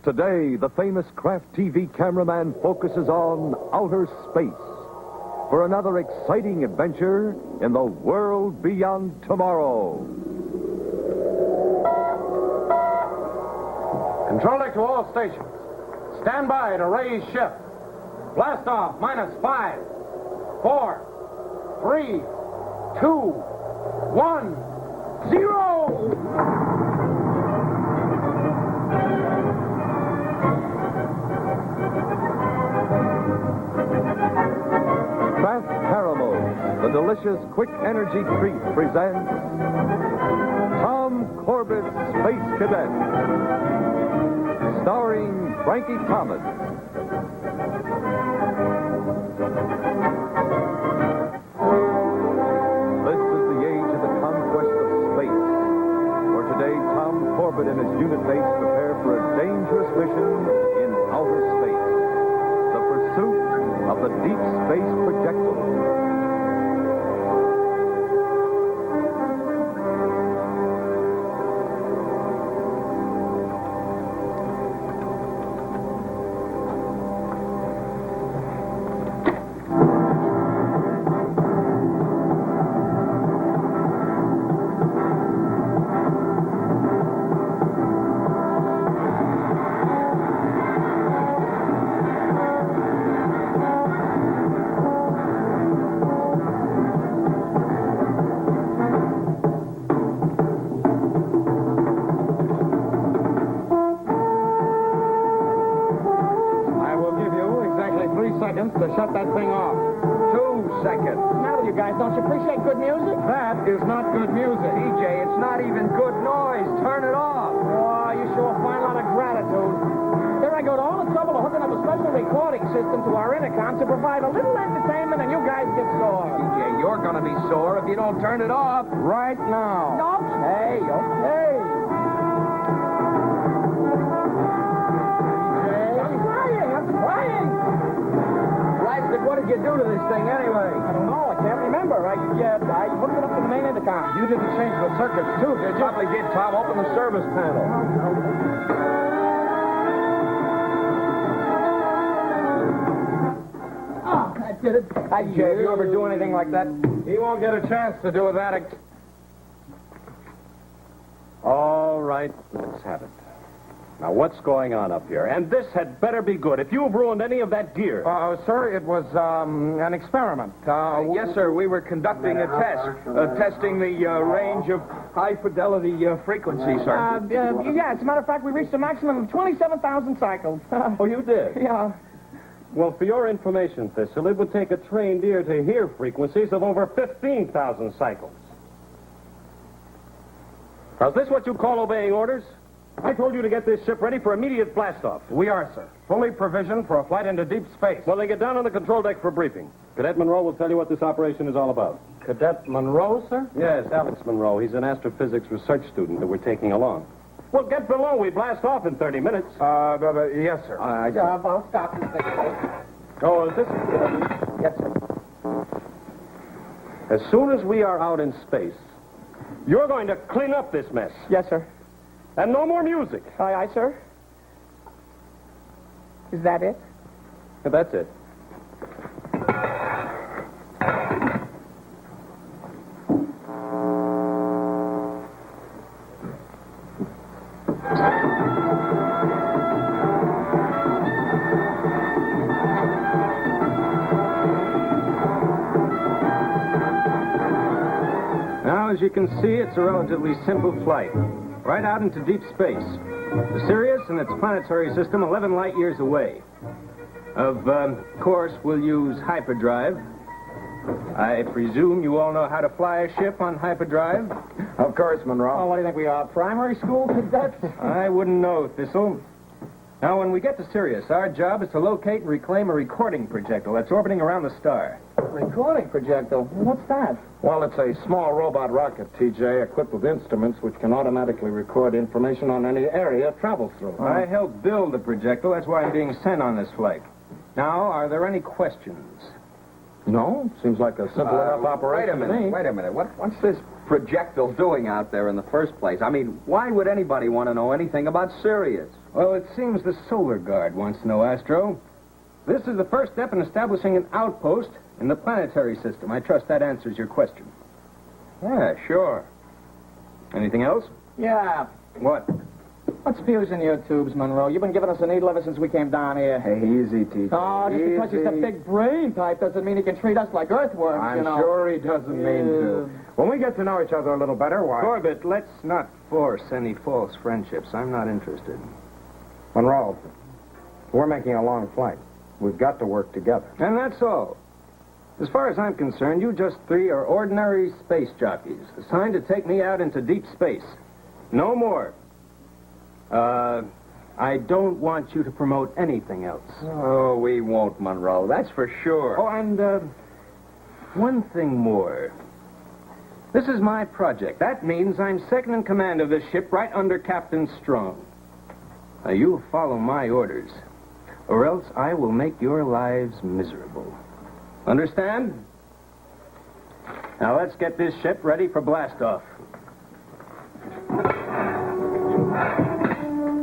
Today, the famous Kraft TV cameraman focuses on outer space for another exciting adventure in the world beyond tomorrow. Control deck to all stations. Stand by to raise ship. Blast off, -5, 4, 3, 2, 1, 0! Kraft Caramel, the delicious quick energy treat, presents Tom Corbett, Space Cadet, starring Frankie Thomas. This is the age of the conquest of space, where today Tom Corbett and his unit mates prepare for a dangerous mission in outer space, the pursuit of the deep space projectile. To shut that thing off. 2 seconds. Now, you guys, don't you appreciate good music? That is not good music. DJ, it's not even good noise. Turn it off. Oh, you show a fine lot of gratitude. Here I go to all the trouble of hooking up a special recording system to our intercom to provide a little entertainment, and you guys get sore. DJ, you're going to be sore if you don't turn it off. Right now. Okay. I'm trying. Blasted, what did you do to this thing anyway? I don't know. I can't remember. I hooked it up to the main intercom. You didn't change the circuits, too, did you? Probably did, Tom. Open the service panel. Oh, I did it. DJ, if you ever do anything like that... He won't get a chance to do that. All right, let's have it. Now, what's going on up here? And this had better be good. If you've ruined any of that gear... Sir, it was an experiment. Yes, sir, we were conducting a test. Testing the range of high-fidelity frequencies, sir. Yeah, as a matter of fact, we reached a maximum of 27,000 cycles. Oh, you did? Yeah. Well, for your information, Thistle, it would take a trained ear to hear frequencies of over 15,000 cycles. Now, is this what you call obeying orders? I told you to get this ship ready for immediate blast-off. We are, sir. Fully provisioned for a flight into deep space. Well, then get down on the control deck for briefing. Cadet Monroe will tell you what this operation is all about. Cadet Monroe, sir? Yes, Alex Monroe. He's an astrophysics research student that we're taking along. Well, get below. We blast off in 30 minutes. Yes, sir. I'll stop this thing. Oh, is this... Yes, sir. As soon as we are out in space, you're going to clean up this mess. Yes, sir. And no more music. Aye, sir. Is that it? That's it. Now, as you can see, it's a relatively simple flight. Right out into deep space. The Sirius and its planetary system 11 light years away. Of course, we'll use hyperdrive. I presume you all know how to fly a ship on hyperdrive? Of course, Monroe. Oh, what do you think we are, primary school cadets? I wouldn't know, Thistle. Now, when we get to Sirius, our job is to locate and reclaim a recording projectile that's orbiting around the star. Recording projectile? What's that? Well, it's a small robot rocket, TJ, equipped with instruments which can automatically record information on any area it travels through. I helped build the projectile. That's why I'm being sent on this flight. Now, are there any questions? No, seems like a simple enough operation to me. Wait a minute. What's this Projectile doing out there in the first place? I mean, why would anybody want to know anything about Sirius? Well, it seems the Solar Guard wants to know, Astro. This is the first step in establishing an outpost in the planetary system. I trust that answers your question. Yeah, sure. Anything else? Yeah. What? What's fusing your tubes, Monroe? You've been giving us a needle ever since we came down here. Hey, easy, T.J. Oh, just because he's the big brain type doesn't mean he can treat us like earthworms, I'm you know. sure he doesn't mean to. When we get to know each other a little better, why? Corbett, let's not force any false friendships. I'm not interested. Monroe, we're making a long flight. We've got to work together. And that's all. As far as I'm concerned, you just three are ordinary space jockeys assigned to take me out into deep space. No more. I don't want you to promote anything else. Oh, we won't, Monroe. That's for sure. Oh, and, one thing more. This is my project. That means I'm second in command of this ship right under Captain Strong. Now, you follow my orders, or else I will make your lives miserable. Understand? Now, let's get this ship ready for blastoff.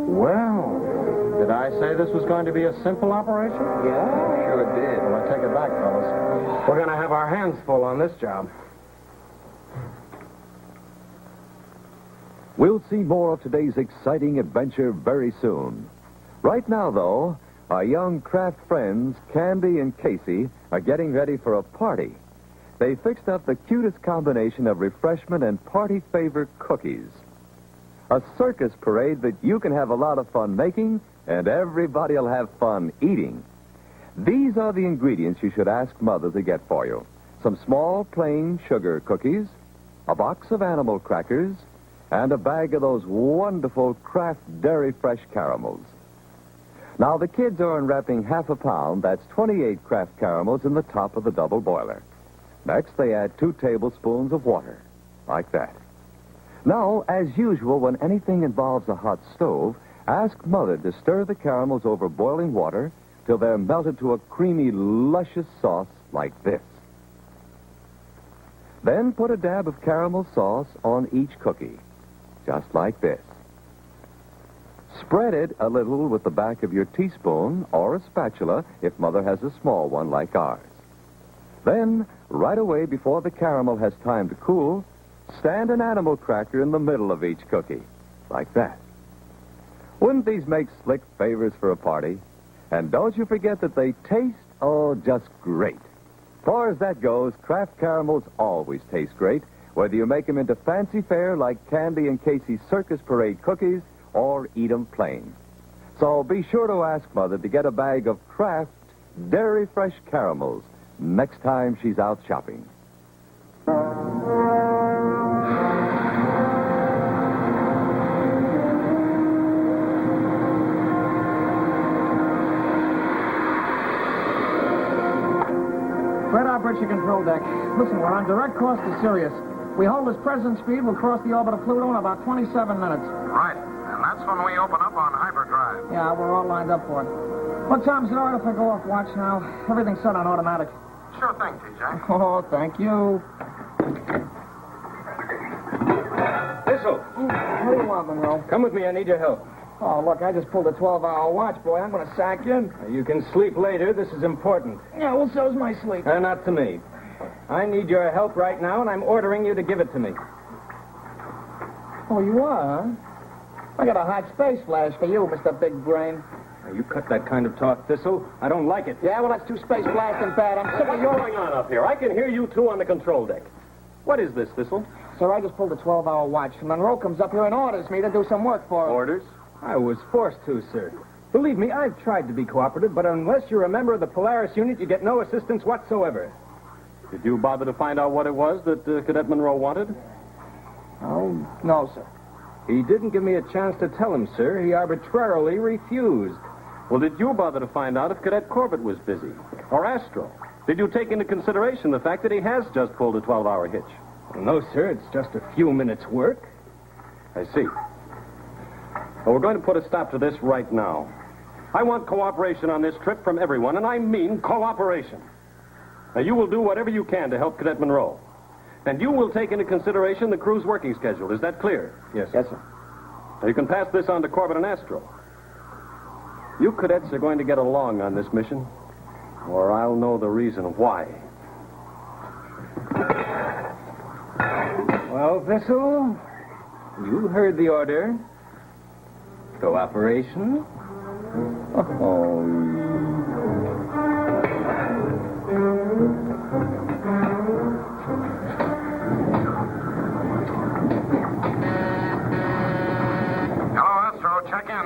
Well, did I say this was going to be a simple operation? Yeah, sure did. Well, I take it back, fellas. We're going to have our hands full on this job. We'll see more of today's exciting adventure very soon. Right now, though, our young craft friends, Candy and Casey, are getting ready for a party. They fixed up the cutest combination of refreshment and party favor cookies. A circus parade that you can have a lot of fun making, and everybody'll have fun eating. These are the ingredients you should ask Mother to get for you. Some small, plain sugar cookies, a box of animal crackers, and a bag of those wonderful Kraft Dairy Fresh caramels. Now, the kids are unwrapping half a pound. That's 28 Kraft caramels in the top of the double boiler. Next, they add 2 tablespoons of water, like that. Now, as usual, when anything involves a hot stove, ask Mother to stir the caramels over boiling water till they're melted to a creamy, luscious sauce like this. Then put a dab of caramel sauce on each cookie, just like this. Spread it a little with the back of your teaspoon or a spatula if Mother has a small one like ours. Then, right away before the caramel has time to cool, stand an animal cracker in the middle of each cookie, like that. Wouldn't these make slick favors for a party? And don't you forget that they taste, oh, just great. As far as that goes, Kraft caramels always taste great, whether you make them into fancy fare like Candy and Casey's Circus Parade cookies or eat them plain. So be sure to ask Mother to get a bag of Kraft Dairy Fresh caramels next time she's out shopping. Fred Operator Control Deck. Listen, we're on direct course to Sirius. We hold this present speed, we'll cross the orbit of Pluto in about 27 minutes. Right. And that's when we open up on hyperdrive. Yeah, we're all lined up for it. What time's it all right if I go off watch now? Everything's set on automatic. Sure thing, TJ. Oh, thank you. Thistle, What do you want, Monroe? come with me. I need your help. Oh, look, I just pulled a 12-hour watch, boy. I'm going to sack in. You can sleep later. This is important. Yeah, well, so's my sleep. Not to me. I need your help right now, and I'm ordering you to give it to me. Oh, you are, huh? I got a hot space flash for you, Mr. Big Brain. Now, you cut that kind of talk, Thistle. I don't like it. Yeah, well, that's 2 space blasting bad. I'm sick of What's your... going on up here? I can hear you two on the control deck. What is this, Thistle? Sir, I just pulled a 12-hour watch. Monroe comes up here and orders me to do some work for him. Orders? I was forced to, sir. Believe me, I've tried to be cooperative, but unless you're a member of the Polaris unit, you get no assistance whatsoever. Did you bother to find out what it was that Cadet Monroe wanted? Oh, no, sir. He didn't give me a chance to tell him, sir. He arbitrarily refused. Well, did you bother to find out if Cadet Corbett was busy? Or Astro? Did you take into consideration the fact that he has just pulled a 12-hour hitch? Well, no, sir. It's just a few minutes' work. I see. Well, we're going to put a stop to this right now. I want cooperation on this trip from everyone, and I mean cooperation. Now, you will do whatever you can to help Cadet Monroe. And you will take into consideration the crew's working schedule. Is that clear? Yes. Yes, sir. Now, you can pass this on to Corbett and Astro. You cadets are going to get along on this mission, or I'll know the reason why. Well, Thistle, you heard the order. Cooperation. Hello, Astro. Check in.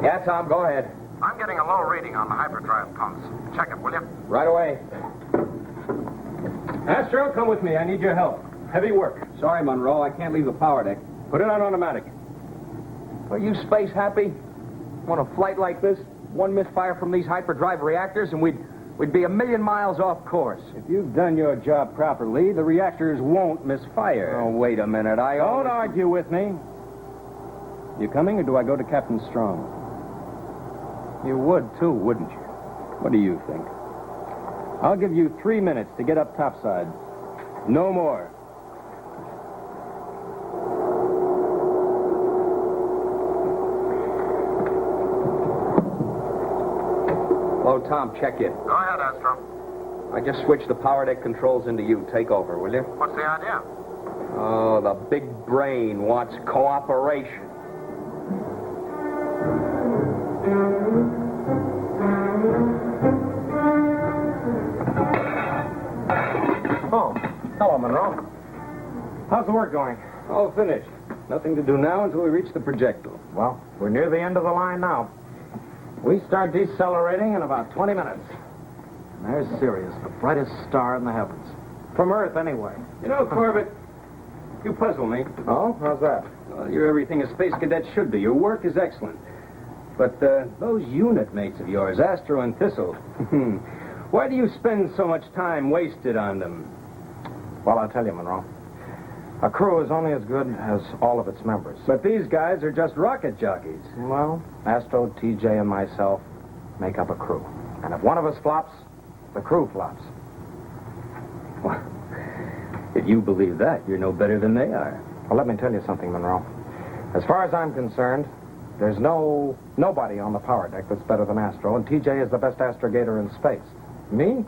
Yeah, Tom, go ahead. I'm getting a low reading on the hyperdrive pumps. Check it, will you? Right away. Astro, come with me. I need your help. Heavy work. Sorry, Monroe, I can't leave the power deck. Put it on automatic. Are you space happy? On a flight like this, one misfire from these hyperdrive reactors and we'd be 1,000,000 miles off course. If you've done your job properly, the reactors won't misfire. Oh, wait a minute. Don't argue with me. You coming, or do I go to Captain Strong? You would, too, wouldn't you? What do you think? I'll give you 3 minutes to get up topside. No more. Oh, Tom, check in. Go ahead, Astro. I just switched the power deck controls into you. Take over, will you? What's the idea? Oh, the big brain wants cooperation. Oh, hello, Monroe. How's the work going? All finished. Nothing to do now until we reach the projectile. Well, we're near the end of the line now. We start decelerating in about 20 minutes. There's Sirius, the brightest star in the heavens. From Earth, anyway. You know, Corbett, you puzzle me. Oh, how's that? Well, you're everything a space cadet should be. Your work is excellent. But those unit mates of yours, Astro and Thistle, why do you spend so much time wasted on them? Well, I'll tell you, Monroe. A crew is only as good as all of its members. But these guys are just rocket jockeys. Well, Astro, TJ, and myself make up a crew. And if one of us flops, the crew flops. Well, if you believe that, you're no better than they are. Well, let me tell you something, Monroe. As far as I'm concerned, there's nobody on the power deck that's better than Astro, and TJ is the best astrogator in space. Me?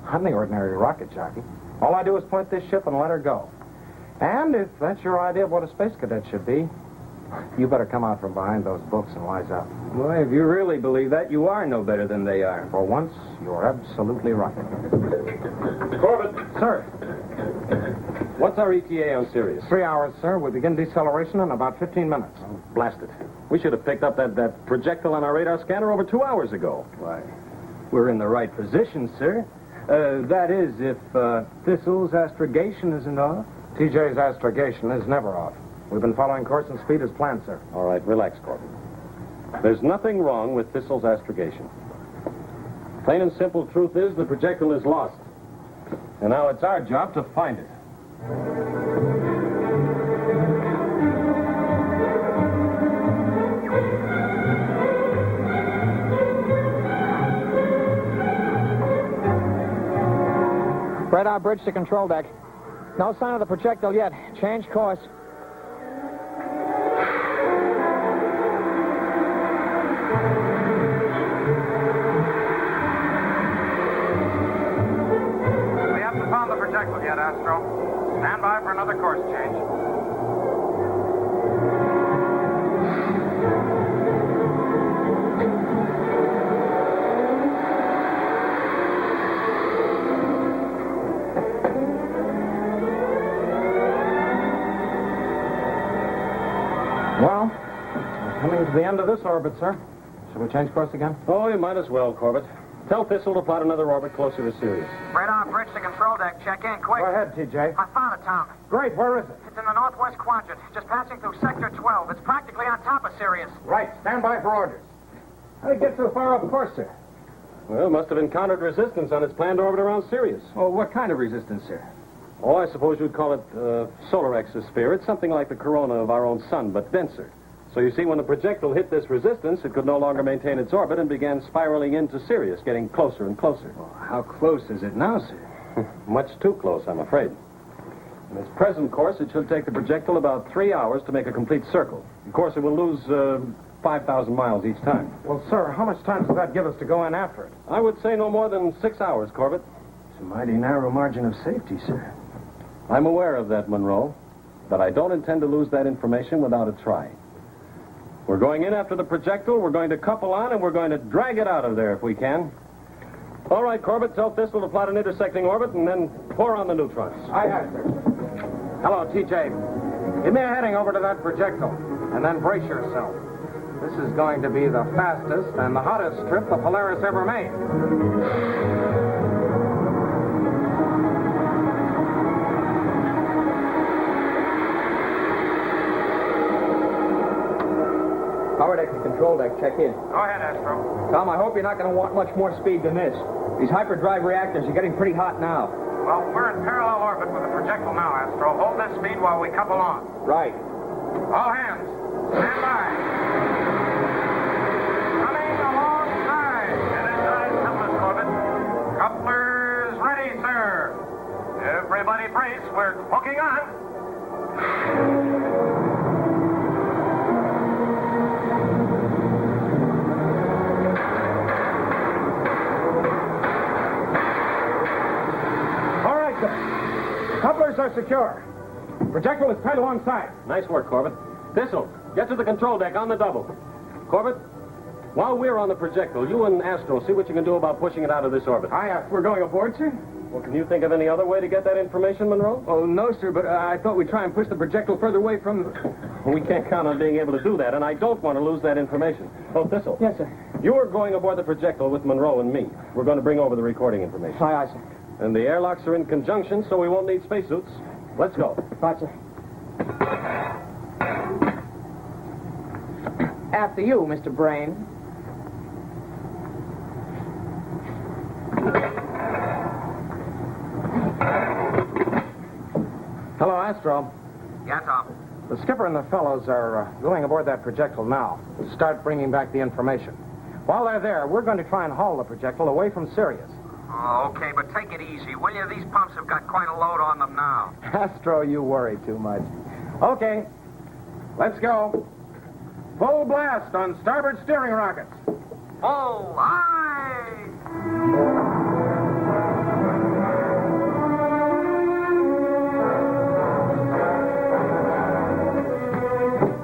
I'm the ordinary rocket jockey. All I do is point this ship and let her go. And if that's your idea of what a space cadet should be, you better come out from behind those books and wise up. Well, if you really believe that, you are no better than they are. For once, you're absolutely right. Corbett, Sir, what's our ETA on Sirius? 3 hours, sir. We begin deceleration in about 15 minutes. Blast it. We should have picked up that projectile on our radar scanner over 2 hours ago. Why, we're in the right position, sir. That is, if Thistle's astrogation isn't off. TJ's astrogation is never off. We've been following course and speed as planned, sir. All right, relax, Corbett. There's nothing wrong with Thistle's astrogation. Plain and simple truth is the projectile is lost. And now it's our job to find it. Radar bridge to control deck. No sign of the projectile yet. Change course. We haven't found the projectile yet, Astro. Stand by for another course change. Well, we're coming to the end of this orbit, sir. Shall we change course again? Oh, you might as well, Corbett. Tell Thistle to plot another orbit closer to Sirius. Radar bridge to control deck. Check in, quick. Go ahead, TJ. I found it, Tom. Great, where is it? It's in the northwest quadrant, just passing through Sector 12. It's practically on top of Sirius. Right, stand by for orders. How did it get so far off course, sir? Well, must have encountered resistance on its planned orbit around Sirius. Oh, what kind of resistance, sir? Oh, I suppose you'd call it solar exosphere. It's something like the corona of our own sun, but denser. So you see, when the projectile hit this resistance, it could no longer maintain its orbit and began spiraling into Sirius, getting closer and closer. Well, how close is it now, sir? Much too close, I'm afraid. In its present course, it should take the projectile about 3 hours to make a complete circle. Of course, it will lose 5,000 miles each time. Well, sir, how much time does that give us to go in after it? I would say no more than 6 hours, Corbett. It's a mighty narrow margin of safety, sir. I'm aware of that, Monroe, but I don't intend to lose that information without a try. We're going in after the projectile, we're going to couple on, and we're going to drag it out of there if we can. All right, Corbett, tell Thistle to plot an intersecting orbit and then pour on the neutrons. Aye, aye, sir. Hello, TJ. Give me a heading over to that projectile, and then brace yourself. This is going to be the fastest and the hottest trip the Polaris ever made. Power deck to control deck, check in. Go ahead, Astro. Tom, I hope you're not going to want much more speed than this. These hyperdrive reactors are getting pretty hot now. Well, we're in parallel orbit with the projectile now, Astro. Hold this speed while we couple on. Right. All hands, stand by. Coming alongside. Energize couplers, Corbett. Couplers ready, sir. Everybody brace. We're hooking on. All right, sir. Couplers are secure. Projectile is tight alongside. Nice work, Corbett. Thistle, get to the control deck on the double. Corbett, while we're on the projectile, you and Astro see what you can do about pushing it out of this orbit. Aye, we're going aboard, sir? Well, can you think of any other way to get that information, Monroe? Oh, no, sir, but I thought we'd try and push the projectile further away from... We can't count on being able to do that, and I don't want to lose that information. Oh, Thistle. Yes, sir. You are going aboard the projectile with Monroe and me. We're going to bring over the recording information. Aye, sir. And the airlocks are in conjunction, so we won't need spacesuits. Let's go. Right, sir. After you, Mr. Brain. Hello, Astro. Yeah, Tom. The skipper and the fellows are going aboard that projectile now to start bringing back the information. While they're there, we're going to try and haul the projectile away from Sirius. Oh, okay, but take it easy, will you? These pumps have got quite a load on them now. Astro, you worry too much. Okay, let's go. Full blast on starboard steering rockets. Oh, aye!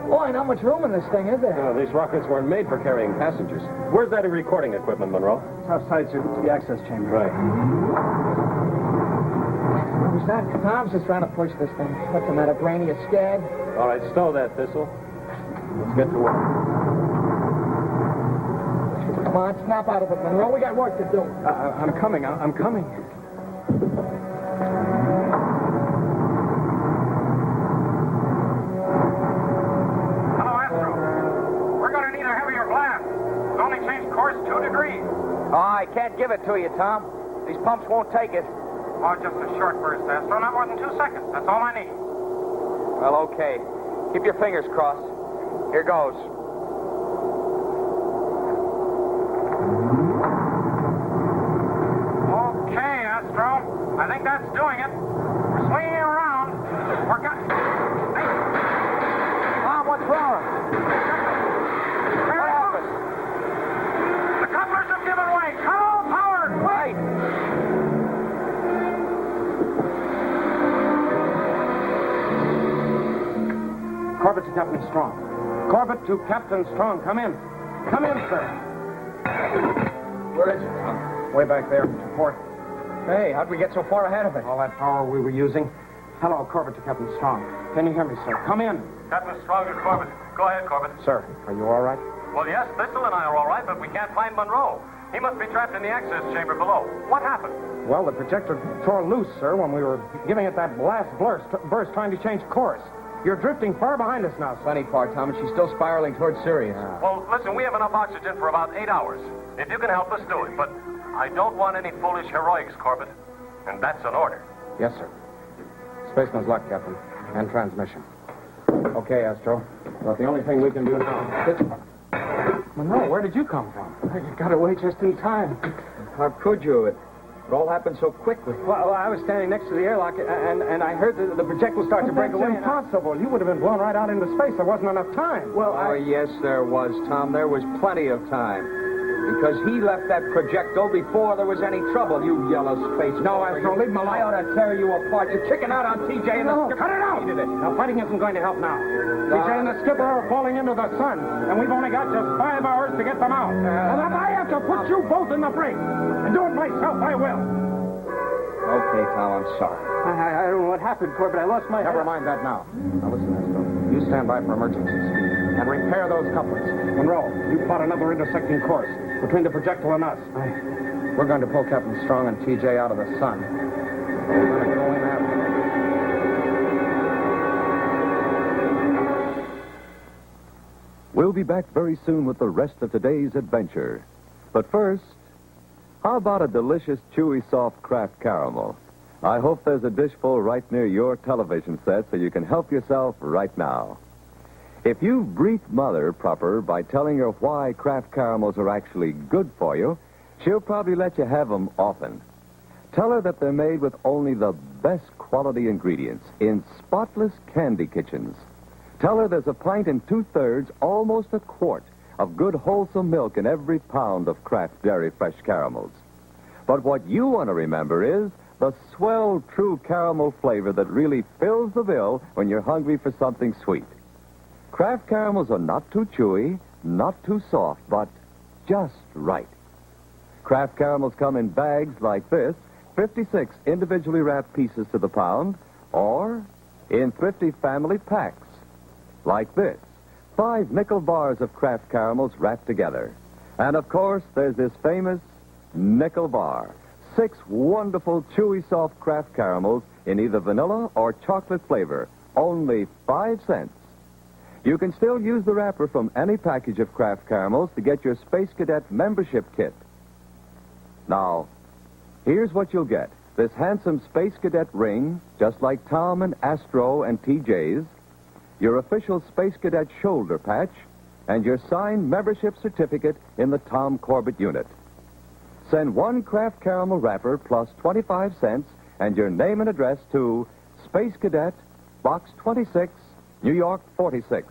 Boy, not much room in this thing, is there? These rockets weren't made for carrying passengers. Where's that recording equipment, Monroe? It's outside, sir. It's the access chamber. Right. What was that? Tom's just trying to push this thing. What's the matter, Brainy? You scared? All right, stow that, Thistle. Let's get to work. Come on, snap out of it, Monroe. We got work to do. I'm coming. I'm coming. Hello, Astro. We're going to need a heavier blast. It's only changed course 2 degrees. Oh, I can't give it to you, Tom. These pumps won't take it. Oh, just a short burst, Astro. Not more than 2 seconds. That's all I need. Well, okay. Keep your fingers crossed. Here goes. Okay, Astro. I think that's doing it. We're swinging around. We're got... Hey, Tom, what's wrong? what happened? The couplers have given way. Cut all power. Wait! Corbett to Captain Strong. Corbett to Captain Strong. Come in. Come in, sir. Where is it, Tom? Way back there, to port. Hey, how'd we get so far ahead of it? All that power we were using. Hello, Corbett to Captain Strong. Can you hear me, sir? Come in. Captain Strong is Corbett. Go ahead, Corbett. Sir, are you all right? Well, yes, Thistle and I are all right, but we can't find Monroe. He must be trapped in the access chamber below. What happened? Well, the projector tore loose, sir, when we were giving it that blast burst trying to change course. You're drifting far behind us now, sir. Funny part, Tom, and she's still spiraling towards Sirius. Well, listen, we have enough oxygen for about 8 hours. If you can help us, do it. But I don't want any foolish heroics, Corbett. And that's an order. Yes, sir. Spaceman's luck, Captain. And transmission. Okay, Astro. About the only thing we can do now. Monroe, where did you come from? You got away just in time. How could you? It all happened so quickly. Well, I was standing next to the airlock, and I heard the projectile start to break away. That's impossible. You would have been blown right out into space. There wasn't enough time. Well, Oh, yes, there was, Tom. There was plenty of time. Because he left that projectile before there was any trouble, you yellow space. No, Astro, leave him alone. I ought to tear you apart. You're kicking out on TJ and the skipper. Cut it out! Now, fighting isn't going to help now. TJ and the skipper are falling into the sun, and we've only got just 5 hours to get them out. And if I have to put you both in the brig and do it myself, I will. Okay, Tom, I'm sorry. I don't know what happened, Corbett. I lost my... Never mind that now. Now, listen, Astro. You stand by for emergency speed and repair those couplets. Monroe, you plot another intersecting course between the projectile and us. We're going to pull Captain Strong and TJ out of the sun. We're going to go in after them. We'll be back very soon with the rest of today's adventure. But first, how about a delicious, chewy, soft Kraft caramel? I hope there's a dish full right near your television set so you can help yourself right now. If you've briefed Mother proper by telling her why Kraft caramels are actually good for you, she'll probably let you have them often. Tell her that they're made with only the best quality ingredients in spotless candy kitchens. Tell her there's a pint and 2/3, almost a quart, of good wholesome milk in every pound of Kraft Dairy Fresh caramels. But what you want to remember is the swell, true caramel flavor that really fills the bill when you're hungry for something sweet. Kraft caramels are not too chewy, not too soft, but just right. Kraft caramels come in bags like this, 56 individually wrapped pieces to the pound, or in thrifty family packs, like this, 5 nickel bars of Kraft caramels wrapped together. And, of course, there's this famous nickel bar, 6 wonderful, chewy, soft Kraft caramels in either vanilla or chocolate flavor, only 5 cents. You can still use the wrapper from any package of Kraft caramels to get your Space Cadet membership kit. Now, here's what you'll get. This handsome Space Cadet ring, just like Tom and Astro and TJ's, your official Space Cadet shoulder patch, and your signed membership certificate in the Tom Corbett unit. Send 1 Kraft caramel wrapper plus 25 cents and your name and address to Space Cadet, Box 26, New York 46,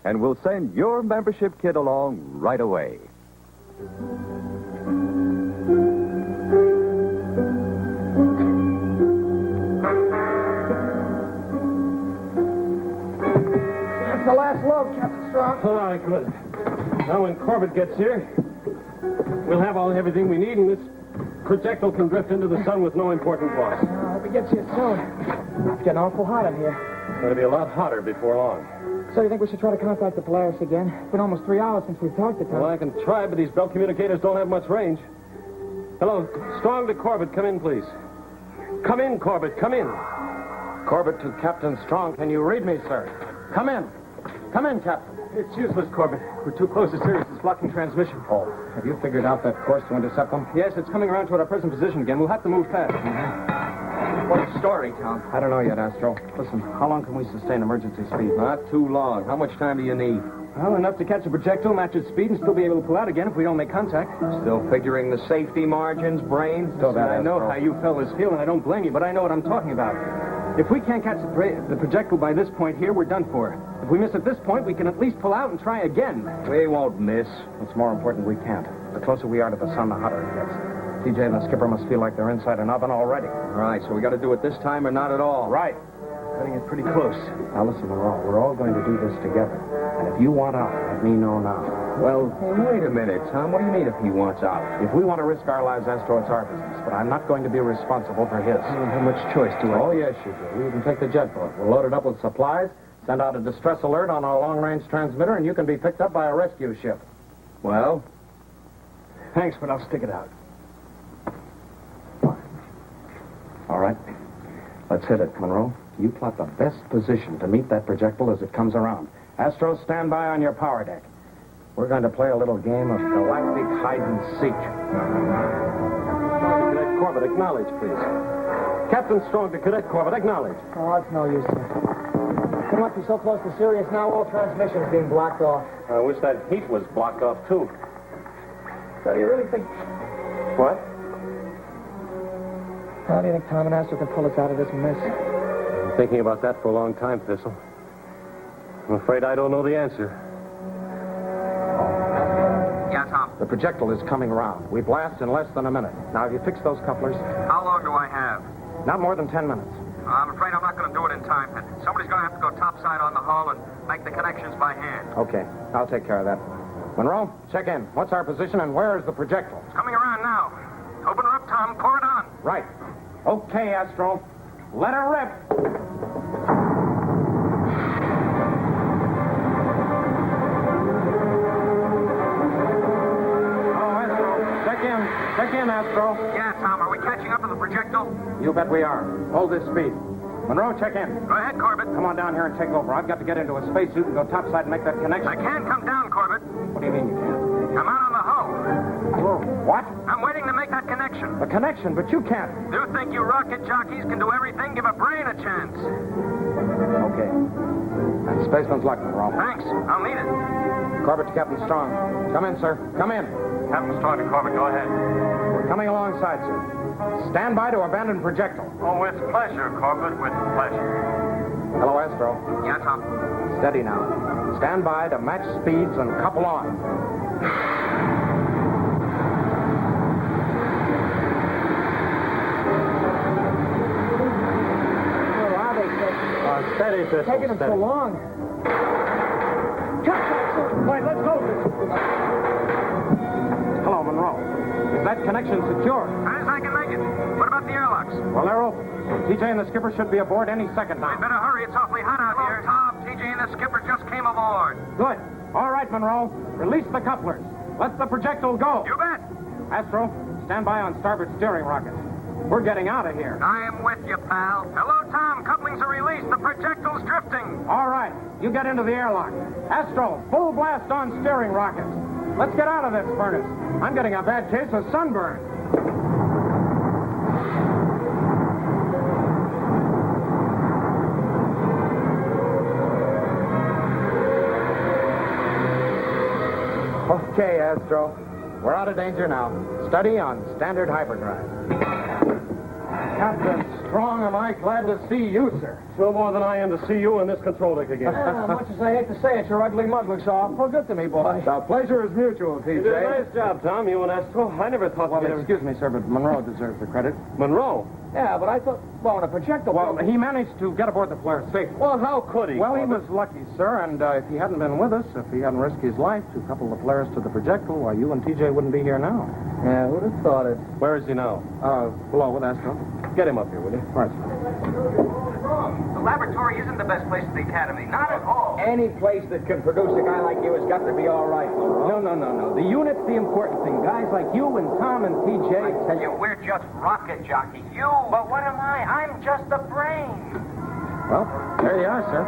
and we'll send your membership kit along right away. That's the last load, Captain Strong. All right, good. Now, when Corbett gets here, we'll have everything we need, and this projectile can drift into the sun with no important loss. I hope he gets here soon. It's getting awful hot in here. It's going to be a lot hotter before long. So you think we should try to contact the Polaris again? It's been almost 3 hours since we've talked to Tom. Well, I can try, but these belt communicators don't have much range. Hello, Strong to Corbett. Come in, please. Come in, Corbett. Come in. Corbett to Captain Strong. Can you read me, sir? Come in. Come in, Captain. It's useless, Corbett. We're too close to Sirius. It's blocking transmission. Oh, have you figured out that course to intercept them? Yes, it's coming around toward our present position again. We'll have to move fast. What story, Tom? I don't know yet, Astro. Listen, how long can we sustain emergency speed? Not too long. How much time do you need? Well, enough to catch a projectile, match its speed, and still be able to pull out again if we don't make contact. Still figuring the safety margins, brains? Still that, I know Astro. how you fellas feel, and I don't blame you, but I know what I'm talking about. If we can't catch the projectile by this point here, we're done for. If we miss at this point, we can at least pull out and try again. We won't miss. What's more important, we can't. The closer we are to the sun, the hotter it gets. TJ and the skipper must feel like they're inside an oven already. Right, so we got to do it this time or not at all. Right. Cutting it pretty close. Now listen, Monroe, we're all going to do this together. And if you want out, let me know now. Well, wait a minute, Tom. What do you mean if he wants out? If we want to risk our lives, Astro, it's our business. But I'm not going to be responsible for his. I don't have much choice, do I? Oh, yes, you do. You can take the jet boat. We'll load it up with supplies, send out a distress alert on our long-range transmitter, and you can be picked up by a rescue ship. Well, Thanks, but I'll stick it out. All right. Let's hit it, Monroe. You plot the best position to meet that projectile as it comes around. Astro, stand by on your power deck. We're going to play a little game of galactic hide-and-seek. Cadet Corbett, acknowledge, please. Captain Strong to Cadet Corbett, acknowledge. Oh, it's no use, sir. We must be so close to Sirius now, all transmissions being blocked off. I wish that heat was blocked off, too. So do you really think... What? How do you think Tom and Astro can pull us out of this mess? Been thinking about that for a long time, Thistle. I'm afraid I don't know the answer. Yeah, Tom. The projectile is coming around. We blast in less than a minute. Now, have you fixed those couplers? How long do I have? Not more than 10 minutes. I'm afraid I'm not going to do it in time. Somebody's going to have to go topside on the hull and make the connections by hand. Okay, I'll take care of that. Monroe, check in. What's our position and where is the projectile? It's coming around now. Open her up, Tom. Pour it on. Right. Okay, Astro. Let her rip. Check in, Astro. Yeah, Tom. Are we catching up to the projectile? You bet we are. Hold this speed. Monroe, check in. Go ahead, Corbett. Come on down here and take over. I've got to get into a spacesuit and go topside and make that connection. I can't come down, Corbett. What do you mean you can't? I'm out on the hull. You're what? I'm waiting to make that connection. A connection, but you can't. You think you rocket jockeys can do everything? Give a brain a chance. Okay. And spaceman's luck, Monroe. Thanks. I'll need it. Corbett to Captain Strong. Come in, sir. Come in. Captain Strong to Corbett, go ahead. We're coming alongside, sir. Stand by to abandon projectile. Oh, with pleasure, Corbett, with pleasure. Hello, Astro. Yeah, Tom. Steady now. Stand by to match speeds and couple on. Where are they, Sid? Steady, Thistle, Taking them so long. Wait, let's go. Hello, Monroe. Is that connection secure? As I can make it. What about the airlocks? Well, they're open. TJ and the skipper should be aboard any second now. We'd better hurry. It's awfully hot out here. Tom, TJ and the skipper just came aboard. Good. All right, Monroe. Release the couplers. Let the projectile go. You bet. Astro, stand by on starboard steering rocket. We're getting out of here. I am with you, pal. Hello, Tom. Couplings are released. The projectile's drifting. All right. You get into the airlock. Astro, full blast on steering rockets. Let's get out of this furnace. I'm getting a bad case of sunburn. Okay, Astro. We're out of danger now. Study on standard hyperdrive. Captain Strong, am I glad to see you, sir. No more than I am to see you in this control deck again. Well, much as I hate to say it, your ugly mug looks awful good to me, boy. The pleasure is mutual, You TJ. did a nice job, Tom, you and Astro. I never thought Well, we'd ever... excuse me, sir, but Monroe deserves the credit. Monroe? Yeah, but I thought, well, when a projectile... Well, he managed to get aboard the flare safely. Well, how could he? Well, he Corbett? was lucky, sir, and if he hadn't been with us, if he hadn't risked his life to couple the flares to the projectile, why, you and TJ wouldn't be here now. Yeah, who'd have thought it? Where is he now? Below with Astro. Get him up here, will you? All right, sir. The laboratory isn't the best place at the academy. Not at all. Any place that can produce a guy like you has got to be all right, Monroe. No. The unit's the important thing. Guys like you and Tom and TJ... I tell you, we're just rocket jockeys. You, but what am I? I'm just a brain. Well, there you are, sir.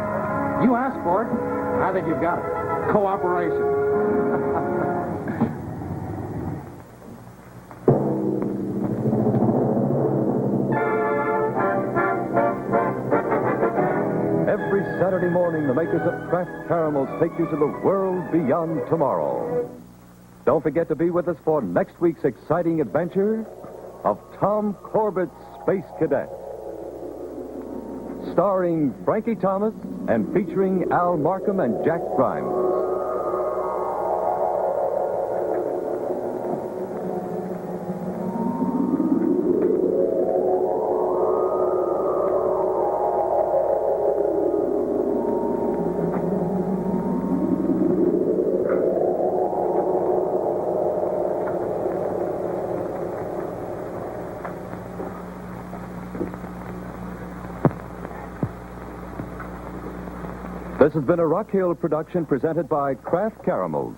You asked for it. I think you've got it. Cooperation. Every Saturday morning, the makers of Kraft Caramels take you to the world beyond tomorrow. Don't forget to be with us for next week's exciting adventure of Tom Corbett's Space Cadet. Starring Frankie Thomas and featuring Al Markham and Jack Grimes. This has been a Rock Hill production presented by Kraft Caramels.